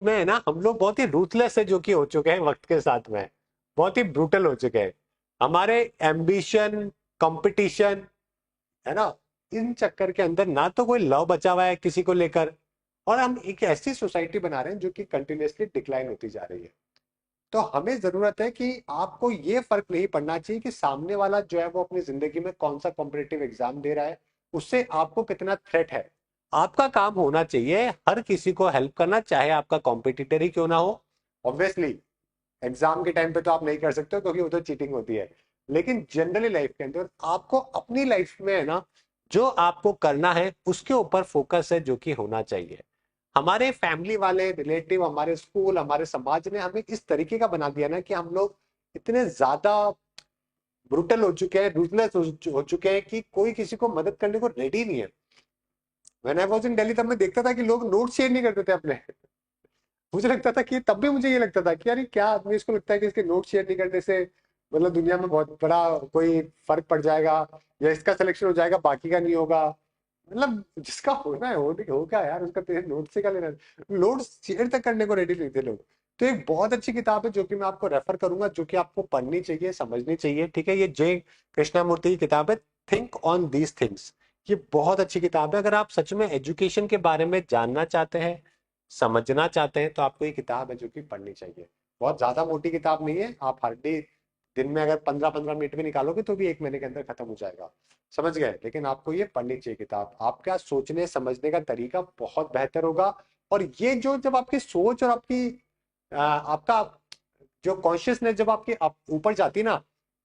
में है ना, हम लोग बहुत ही रूथलेस है जो कि हो चुके हैं वक्त के साथ में, बहुत ही ब्रूटल हो चुके हैं। हमारे एम्बिशन, कंपटीशन, है ना, इन चक्कर के अंदर ना तो कोई लव बचा हुआ है किसी को लेकर, और हम एक ऐसी सोसाइटी बना रहे हैं जो कि कंटिन्यूअसली डिक्लाइन होती जा रही है। तो हमें जरूरत है कि आपको ये फर्क नहीं पड़ना चाहिए कि सामने वाला जो है वो अपनी जिंदगी में कौन सा कॉम्पिटेटिव एग्जाम दे रहा है, उससे आपको कितना थ्रेट है। आपका काम होना चाहिए हर किसी को हेल्प करना, चाहे आपका कॉम्पिटिटर ही क्यों ना हो। ऑब्वियसली एग्जाम के टाइम पे तो आप नहीं कर सकते हो क्योंकि वो तो चीटिंग होती है, लेकिन जनरली लाइफ के अंदर आपको अपनी लाइफ में है ना, जो आपको करना है उसके ऊपर फोकस है जो कि होना चाहिए। हमारे फैमिली वाले, रिलेटिव, हमारे स्कूल, हमारे समाज ने हमें इस तरीके का बना दिया ना कि हम लोग इतने ज्यादा ब्रुटल हो चुके हैं, रूथलेस हो चुके हैं कि कोई किसी को मदद करने को रेडी नहीं है। When I was in Delhi तब मैं देखता था कि लोग नोट शेयर नहीं करते थे अपने। मुझे लगता था कि तब भी मुझे ये लगता था कि यार ये क्या आदमी, इसको लगता है कि इसके नोट शेयर नहीं करने से मतलब दुनिया में बहुत बड़ा कोई फर्क पड़ जाएगा, या इसका सिलेक्शन हो जाएगा बाकी का नहीं होगा। मतलब जिसका होना है होगा यार, उसका तेरे नोट से क्या लेना। नोट शेयर तक करने को रेडी नहीं थे लोग। तो एक बहुत अच्छी किताब है जो कि मैं आपको रेफर करूंगा, जो कि आपको पढ़नी चाहिए, समझनी चाहिए, ठीक है। ये जय कृष्णामूर्ति की किताब है, थिंक ऑन दीज थिंग्स। ये बहुत अच्छी किताब है। अगर आप सच में एजुकेशन के बारे में जानना चाहते हैं, समझना चाहते हैं, तो आपको ये किताब है जो कि पढ़नी चाहिए। बहुत ज्यादा मोटी किताब नहीं है, आप हर डे दिन में अगर 15-15 मिनट भी निकालोगे तो भी 1 महीने के अंदर खत्म हो जाएगा। समझ गए? लेकिन आपको ये पढ़नी चाहिए किताब, आपका सोचने समझने का तरीका बहुत बेहतर होगा। और ये जो जब आपकी सोच और आपकी आपका जो कॉन्शियसनेस जब आपकी ऊपर जाती है ना,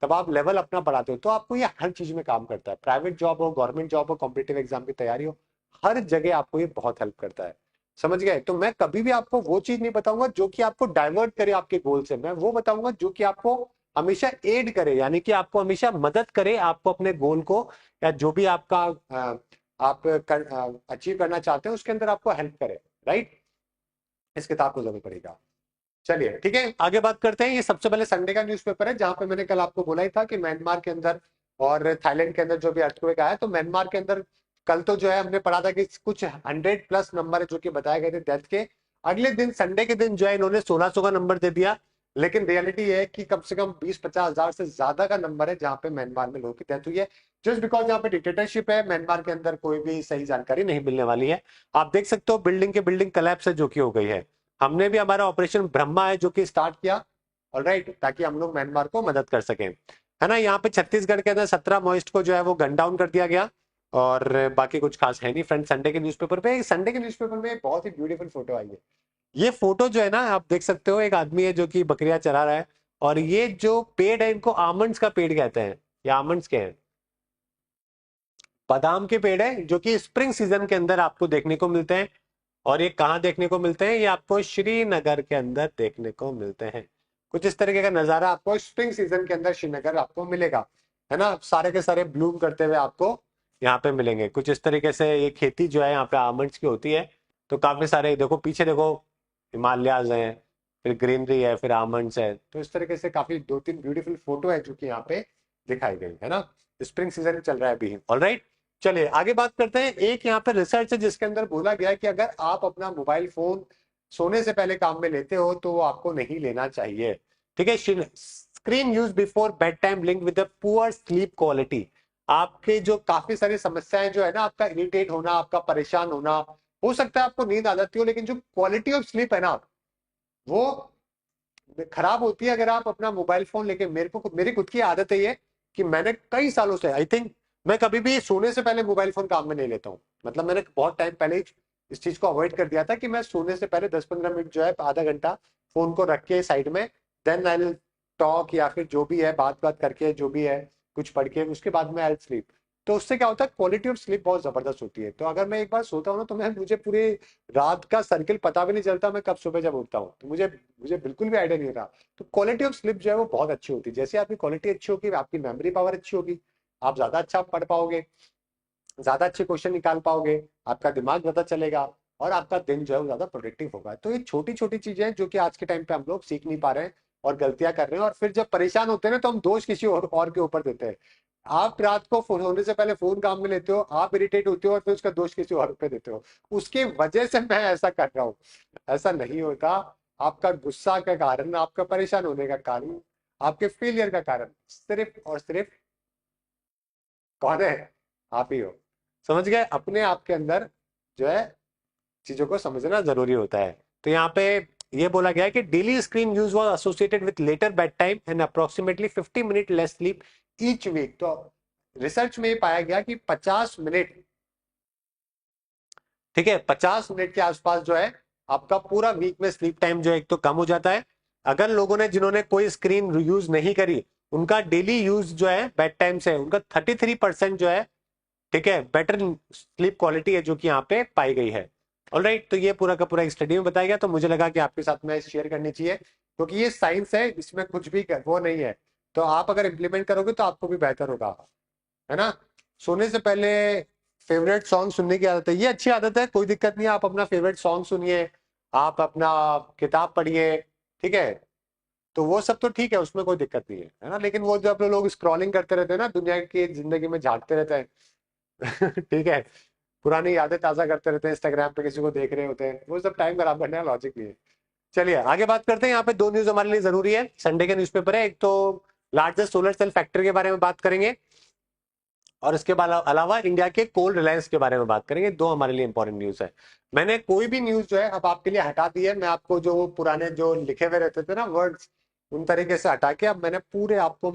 तब आप लेवल अपना बढ़ाते हो, तो आपको ये हर चीज में काम करता है। प्राइवेट जॉब हो, गवर्नमेंट जॉब हो, कॉम्पिटेटिव एग्जाम की तैयारी हो, हर जगह आपको ये बहुत हेल्प करता है। समझ गए? तो मैं कभी भी आपको वो चीज नहीं बताऊंगा जो कि आपको डाइवर्ट करे आपके गोल से, मैं वो बताऊंगा जो कि आपको हमेशा एड करे, यानी कि आपको हमेशा मदद करे, आपको अपने गोल को या जो भी आपका आप अचीव करना चाहते हैं उसके अंदर आपको हेल्प करे। राइट? इस किताब को जरूर पढ़ेगा। चलिए ठीक है, आगे बात करते हैं। ये सबसे पहले संडे का न्यूज़पेपर है, जहां पे मैंने कल आपको बोला ही था कि म्यांमार के अंदर और थाईलैंड के अंदर जो भी अर्थक्वेक आया, तो म्यांमार के अंदर कल तो जो है हमने पढ़ा था कि कुछ 100+ नंबर है जो कि बताए गए थे डेथ के। अगले दिन संडे के दिन जो है इन्होंने 1600 का नंबर दे दिया। लेकिन रियलिटी ये है कि कम से कम 20-50 हजार से ज्यादा का नंबर है जहां पे म्यांमार में लोगों की डेथ हुई है। जस्ट बिकॉज यहाँ पे डिक्टेटरशिप है, म्यांमार के अंदर कोई भी सही जानकारी नहीं मिलने वाली है। आप देख सकते हो बिल्डिंग के बिल्डिंग कलेप्स है जो कि हो गई है। हमने भी हमारा ऑपरेशन ब्रह्मा है जो कि स्टार्ट किया, ऑलराइट, ताकि हम लोग म्यांमार को मदद कर सकें। है ना? यहाँ पे छत्तीसगढ़ के अंदर 17 मॉइस्ट को जो है वो गन डाउन कर दिया गया। और बाकी कुछ खास है नहीं फ्रेंड। संडे के न्यूज़पेपर पे, संडे के न्यूज़पेपर में एक बहुत ही ब्यूटीफुल फोटो आई है। ये फोटो जो है ना, आप देख सकते हो, एक आदमी है जो कि बकरियां चरा रहा है। और ये जो पेड़ है इनको आमंड्स का पेड़ कहते हैं। ये आमंड्स के हैं, बादाम के पेड़ है, जो कि स्प्रिंग सीजन के अंदर आपको देखने को मिलते हैं। और ये कहाँ देखने को मिलते हैं? ये आपको श्रीनगर के अंदर देखने को मिलते हैं। कुछ इस तरीके का नजारा आपको स्प्रिंग सीजन के अंदर श्रीनगर आपको मिलेगा। है ना? सारे के सारे ब्लूम करते हुए आपको यहाँ पे मिलेंगे। कुछ इस तरीके से ये खेती जो है यहाँ पे आमंड्स की होती है। तो काफी सारे देखो, पीछे देखो, हिमालयाज हैं, फिर ग्रीनरी है, फिर आमंड्स है। तो इस तरीके से काफी 2-3 ब्यूटीफुल फोटो है जो कि यहाँ पे दिखाई गई है ना। स्प्रिंग सीजन चल रहा है अभी, ऑलराइट। चलिए आगे बात करते हैं। एक यहाँ पे रिसर्च है जिसके अंदर बोला गया है कि अगर आप अपना मोबाइल फोन सोने से पहले काम में लेते हो तो वो आपको नहीं लेना चाहिए। ठीक है? Screen use before bed time link with poor sleep quality. आपके जो काफी सारी समस्याएं जो है ना, आपका इरिटेट होना, आपका परेशान होना, हो सकता है आपको नींद आ जाती हो, लेकिन जो क्वालिटी ऑफ स्लीप है ना, वो खराब होती है अगर आप अपना मोबाइल फोन लेके। मेरी खुद की आदत है ये कि मैंने कई सालों से, आई थिंक, मैं कभी भी सोने से पहले मोबाइल फोन काम में नहीं लेता हूँ। मतलब मैंने बहुत टाइम पहले ही इस चीज को अवॉइड कर दिया था कि मैं सोने से पहले 10-15 मिनट जो है, आधा घंटा फोन को रख के साइड में, देन आई टॉक, या फिर जो भी है बात बात करके, जो भी है कुछ पढ़ के, उसके बाद में आई स्लीप। तो उससे क्या होता है, क्वालिटी ऑफ स्लीप बहुत जबरदस्त होती है। तो अगर मैं एक बार सोता हूँ ना, तो मैं मुझे पूरे रात का सर्किल पता भी नहीं चलता मैं कब सुबह जब उठता हूँ। तो मुझे मुझे बिल्कुल भी आइडिया नहीं होता। तो क्वालिटी ऑफ स्लिप जो है वो बहुत अच्छी होती है। जैसे आपकी क्वालिटी अच्छी होगी, आपकी मेमोरी पावर अच्छी होगी, आप ज्यादा अच्छा पढ़ पाओगे, ज्यादा अच्छे क्वेश्चन निकाल पाओगे, आपका दिमाग ज्यादा चलेगा, और आपका दिन जो है वो ज्यादा प्रोडक्टिव होगा। तो ये छोटी छोटी चीजें हैं जो कि आज के टाइम पे हम लोग सीख नहीं पा रहे हैं। और गलतियां कर रहे हैं, और फिर जब परेशान होते हैं ना तो हम दोष किसी और के ऊपर देते हैं। आप रात को सोने से पहले फोन काम में लेते हो, आप इरिटेट होते हो और फिर उसका दोष किसी और पे देते हो, उसकी वजह से मैं ऐसा कर रहा हूँ। ऐसा नहीं होता। आपका गुस्सा का कारण, आपका परेशान होने का कारण, आपके फेलियर का कारण सिर्फ और सिर्फ कौन है? आप ही हो। समझ गए? अपने आप के अंदर जो है चीजों को समझना जरूरी होता है। तो यहाँ पे ये बोला गया है कि daily screen use was associated with later bed time and approximately 50 minute less sleep each week. तो रिसर्च में ये पाया गया कि 50 मिनट, ठीक है, 50 मिनट के आसपास जो है आपका पूरा वीक में स्लीप टाइम जो है एक तो कम हो जाता है। अगर लोगों ने, जिन्होंने कोई स्क्रीन यूज नहीं करी, उनका डेली यूज जो है बेड टाइम से उनका 33% जो है, ठीक है, बेटर स्लीप क्वालिटी है जो कि यहाँ पे पाई गई है। ऑलराइट, तो ये पूरा का पूरा एक स्टडी में बताया गया, तो मुझे लगा कि आपके साथ में शेयर करनी चाहिए, क्योंकि ये साइंस है, इसमें कुछ भी वो नहीं है। तो आप अगर इम्प्लीमेंट करोगे तो आपको भी बेहतर होगा, है ना? सोने से पहले फेवरेट सॉन्ग सुनने की आदत है, ये अच्छी आदत है, कोई दिक्कत नहीं है। आप अपना फेवरेट सॉन्ग सुनिए, आप अपना किताब पढ़िए, ठीक है, तो वो सब तो ठीक है, उसमें कोई दिक्कत नहीं है ना? लेकिन वो जो अपने लोग स्क्रॉलिंग करते रहते हैं ना, दुनिया की जिंदगी में झांकते रहते हैं ठीक है, पुरानी यादें ताजा करते रहते हैं, इंस्टाग्राम पे किसी को देख रहे होते हैं, वो सब टाइम खराब करने का लॉजिक नहीं है। चलिए आगे बात करते हैं। यहाँ पे दो न्यूज हमारे लिए जरूरी है, संडे के न्यूज़पेपर है। एक तो लार्जेस्ट सोलर सेल फैक्ट्री के बारे में बात करेंगे, और इसके अलावा इंडिया के कोल रिलायंस के बारे में बात करेंगे। दो हमारे लिए इंपॉर्टेंट न्यूज है। मैंने कोई भी न्यूज जो है अब आपके लिए हटा दी है। मैं आपको जो पुराने जो लिखे हुए रहते थे ना वर्ड्स, उन तरीके से हटा के अब मैंने पूरे आपको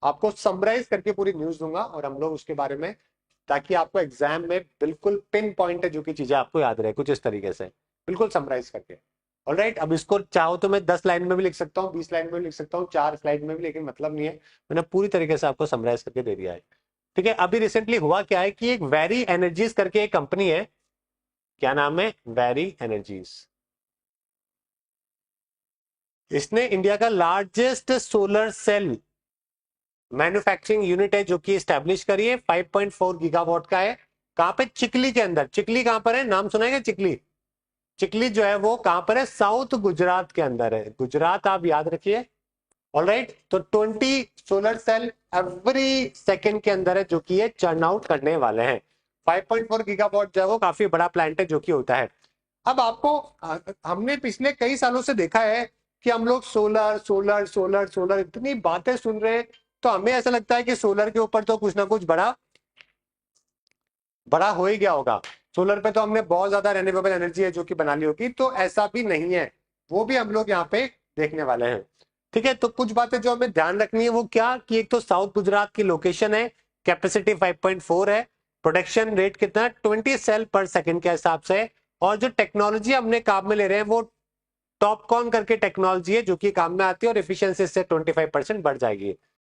आपको समराइज करके पूरी न्यूज दूंगा, और हम लोग उसके बारे में, ताकि आपको एग्जाम में बिल्कुल पिन पॉइंट है जो की चीजें आपको याद रहे, कुछ इस तरीके से बिल्कुल समराइज करके। ऑलराइट, अब इसको चाहो तो मैं 10 लाइन में भी लिख सकता हूँ, 20 लाइन में भी लिख सकता हूँ, 4 स्लाइड में भी, लेकिन मतलब नहीं है, मैंने पूरी तरीके से आपको समराइज करके दे दिया है। ठीक है, अभी रिसेंटली हुआ क्या है कि एक वेरी एनर्जीज करके एक कंपनी है, क्या नाम है? वेरी एनर्जीज। इसने इंडिया का largest solar cell manufacturing unit है जो कि स्टैब्लिश करी है, 5.4 गीगावाट का है। कहां पे? चिकली के अंदर। चिकली कहां पर है? नाम सुना है क्या चिकली? चिकली जो है वो कहां पर है? साउथ गुजरात के अंदर है। गुजरात आप याद रखिए। ऑलराइट, तो 20 सोलर सेल एवरी सेकेंड के अंदर है जो कि ये चर्न आउट करने वाले हैं। 5.4 गीगावाट जो है वो काफी बड़ा प्लांट है जो कि होता है। अब आपको हमने पिछले कई सालों से देखा है कि हम लोग सोलर सोलर सोलर सोलर इतनी बातें सुन रहे हैं, तो हमें ऐसा लगता है कि सोलर के ऊपर तो कुछ ना कुछ बड़ा बड़ा हो ही गया होगा। सोलर पे तो हमने बहुत ज्यादा रिन्यूएबल एनर्जी है जो कि बना ली होगी, तो ऐसा भी नहीं है। वो भी हम लोग यहाँ पे देखने वाले हैं। ठीक है, तो कुछ बातें जो हमें ध्यान रखनी है वो क्या, कि एक तो साउथ गुजरात की लोकेशन है, कैपेसिटी 5.4 है, प्रोडक्शन रेट कितना? 20 सेल पर सेकंड के हिसाब से। और जो टेक्नोलॉजी हमने काम में ले रहे हैं वो टॉपकॉन करके टेक्नोलॉजी है जो कि काम में आती है, और एफिशिएंसी से 25% बढ़ जाएगी।